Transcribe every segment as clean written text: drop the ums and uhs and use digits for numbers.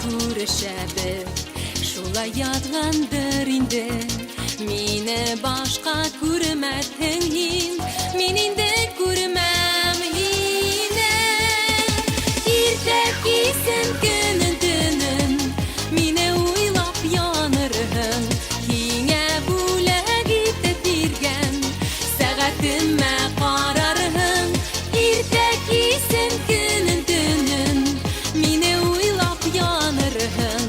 күрешәбез. Шулай язгандыр инде, мине башка күрмәссең һин, мин инде күрмәм һине. Иртә кисен көнен төнен, мине уйлап янырһың, һиңә бүләк итеп биргән сәгатемә карарһың. Иртә кисен көнен төнен, мине уйлап янырһың,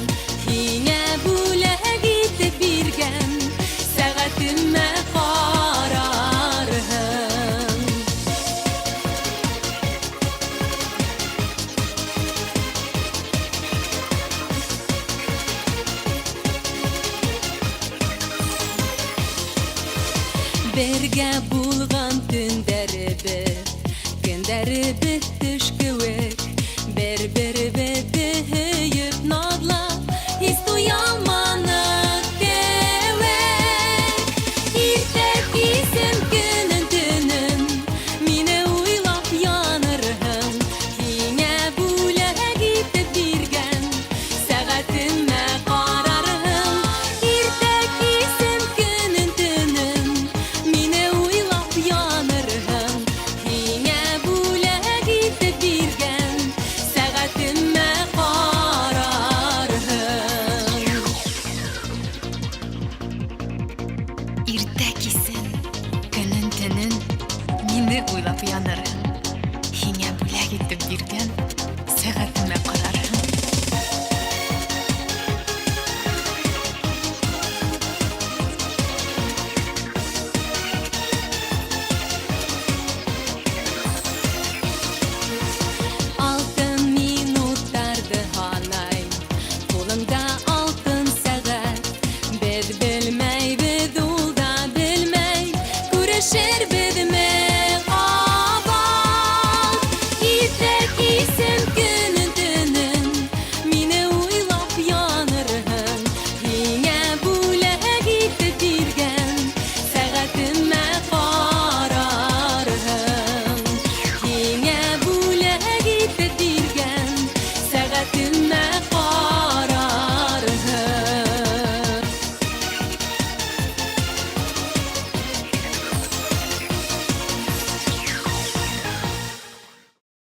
һиңә бүләк итеп биргән сәгатемә карарһың. Бергә булган көндәребез төш кеүек, бер-беребезне һөеп надлап, һис туя алманык кеүек. Иртә кисен көнен төнен, мине уйлап янырһың, һиңә бүләк итеп биргән сәгатемә карарһың. Иртә кисен көнен төнен, мине уйлап янырһың, һиңә бүләк итеп биргән сәгатемә карарһың. Иртә кисен, көнен төнен, мине уйлап янырһың.